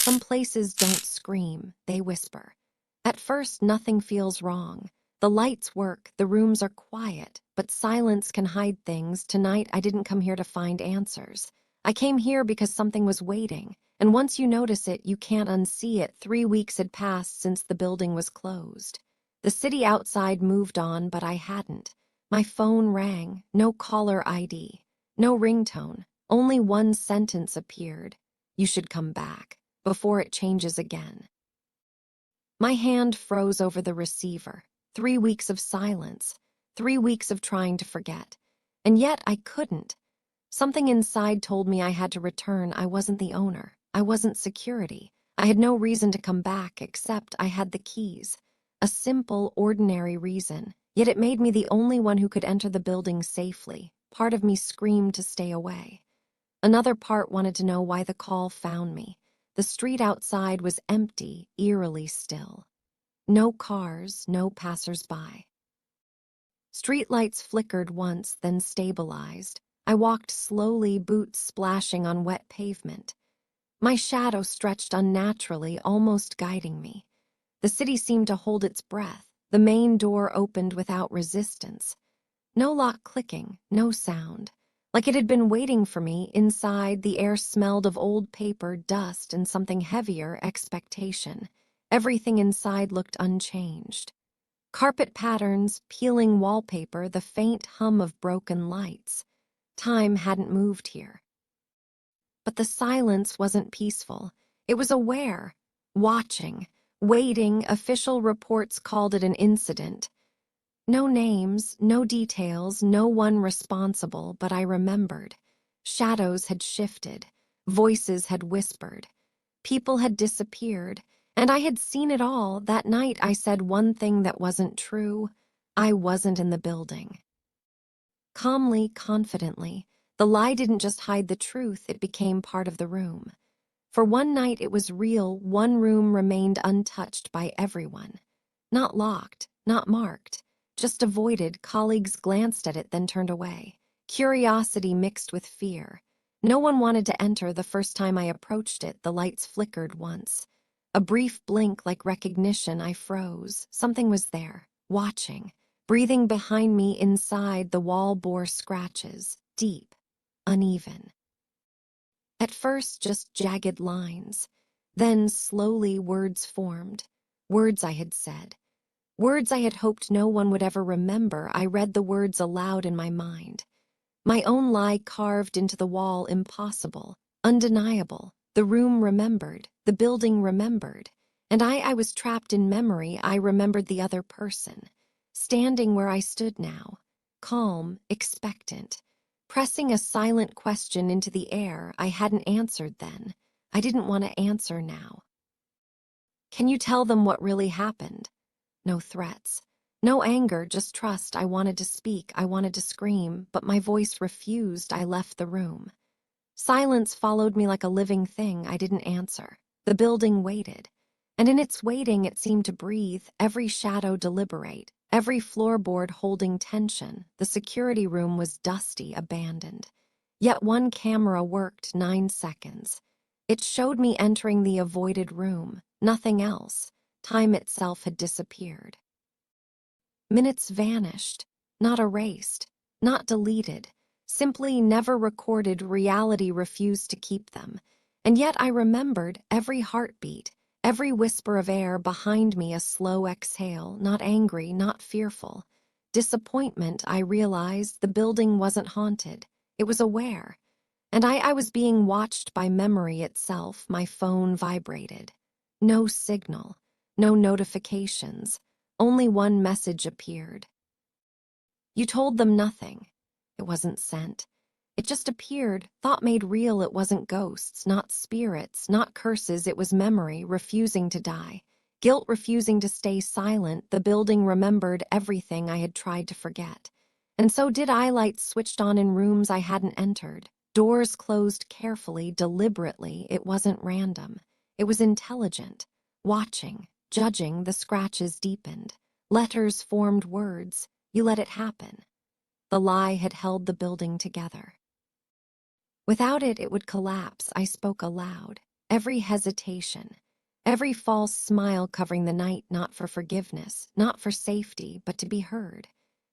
Some places don't scream, they whisper. At first, nothing feels wrong. The lights work, the rooms are quiet, but silence can hide things. Tonight, I didn't come here to find answers. I came here because something was waiting, and once you notice it, you can't unsee it. 3 weeks had passed since the building was closed. The city outside moved on, but I hadn't. My phone rang, no caller ID, no ringtone, only one sentence appeared. You should come back, before it changes again. My hand froze over the receiver. 3 weeks of silence, 3 weeks of trying to forget. And yet I couldn't. Something inside told me I had to return. I wasn't the owner. I wasn't security. I had no reason to come back except I had the keys. A simple, ordinary reason. Yet it made me the only one who could enter the building safely. Part of me screamed to stay away. Another part wanted to know why the call found me. The street outside was empty, eerily still. No cars, no passers-by. Streetlights flickered once, then stabilized. I walked slowly, boots splashing on wet pavement. My shadow stretched unnaturally, almost guiding me. The city seemed to hold its breath. The main door opened without resistance. No lock clicking, no sound. Like it had been waiting for me. Inside, the air smelled of old paper, dust, and something heavier, expectation. Everything inside looked unchanged. Carpet patterns, peeling wallpaper, the faint hum of broken lights. Time hadn't moved here. But the silence wasn't peaceful. It was aware, watching, waiting. Official reports called it an incident. No names, no details, no one responsible, but I remembered. Shadows had shifted, voices had whispered, people had disappeared, and I had seen it all. That night I said one thing that wasn't true. I wasn't in the building. Calmly, confidently, the lie didn't just hide the truth, it became part of the room. For one night it was real. One room remained untouched by everyone. Not locked, not marked. Just avoided. Colleagues glanced at it, then turned away. Curiosity mixed with fear. No one wanted to enter. The first time I approached it, the lights flickered once. A brief blink like recognition. I froze. Something was there, watching, breathing behind me. Inside, the wall bore scratches, deep, uneven. At first, just jagged lines. Then, slowly, words formed. Words I had said. Words I had hoped no one would ever remember. I read the words aloud in my mind. My own lie carved into the wall, impossible, undeniable. The room remembered, the building remembered. And I was trapped in memory. I remembered the other person, standing where I stood now, calm, expectant, pressing a silent question into the air. I hadn't answered then. I didn't want to answer now. Can you tell them what really happened? No threats, no anger, just trust. I wanted to speak, I wanted to scream, but my voice refused. I left the room. Silence followed me like a living thing. I didn't answer. The building waited. And in its waiting, it seemed to breathe, every shadow deliberate, every floorboard holding tension. The security room was dusty, abandoned. Yet one camera worked. 9 seconds. It showed me entering the avoided room, nothing else. Time itself had disappeared. Minutes vanished, not erased, not deleted, simply never recorded. Reality refused to keep them. And yet I remembered every heartbeat, every whisper of air behind me, a slow exhale, not angry, not fearful. Disappointment. I realized the building wasn't haunted. It was aware. And I was being watched by memory itself. My phone vibrated. No signal. No notifications. Only one message appeared. You told them nothing. It wasn't sent. It just appeared, thought made real. It wasn't ghosts, not spirits, not curses. It was memory refusing to die. Guilt refusing to stay silent. The building remembered everything I had tried to forget. And so did I. Lights switched on in rooms I hadn't entered. Doors closed carefully, deliberately. It wasn't random. It was intelligent. Watching. Judging. The scratches deepened. Letters formed words. You let it happen. The lie had held the building together. Without it, it would collapse. I spoke aloud. every hesitation, every false smile covering the night, not for forgiveness, not for safety, but to be heard.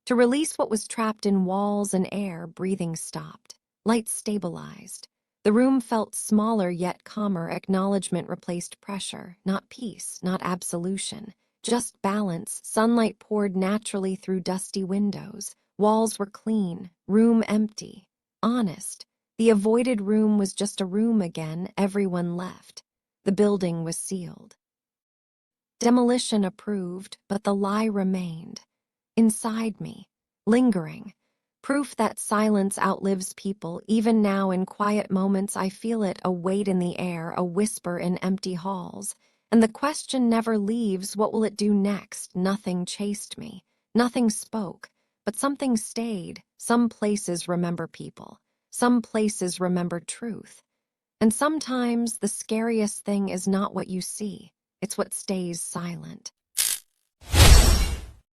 To release what was trapped in walls and air, breathing stopped. Lights stabilized. The room felt smaller yet calmer. Acknowledgement replaced pressure, not peace, not absolution. Just balance. Sunlight poured naturally through dusty windows. Walls were clean, room empty, honest. The avoided room was just a room again. Everyone left. The building was sealed. Demolition approved, but the lie remained. Inside me, lingering. Proof that silence outlives people. Even now, in quiet moments, I feel it, a weight in the air, a whisper in empty halls. And the question never leaves, what will it do next? Nothing chased me. Nothing spoke. But something stayed. Some places remember people. Some places remember truth. And sometimes the scariest thing is not what you see. It's what stays silent.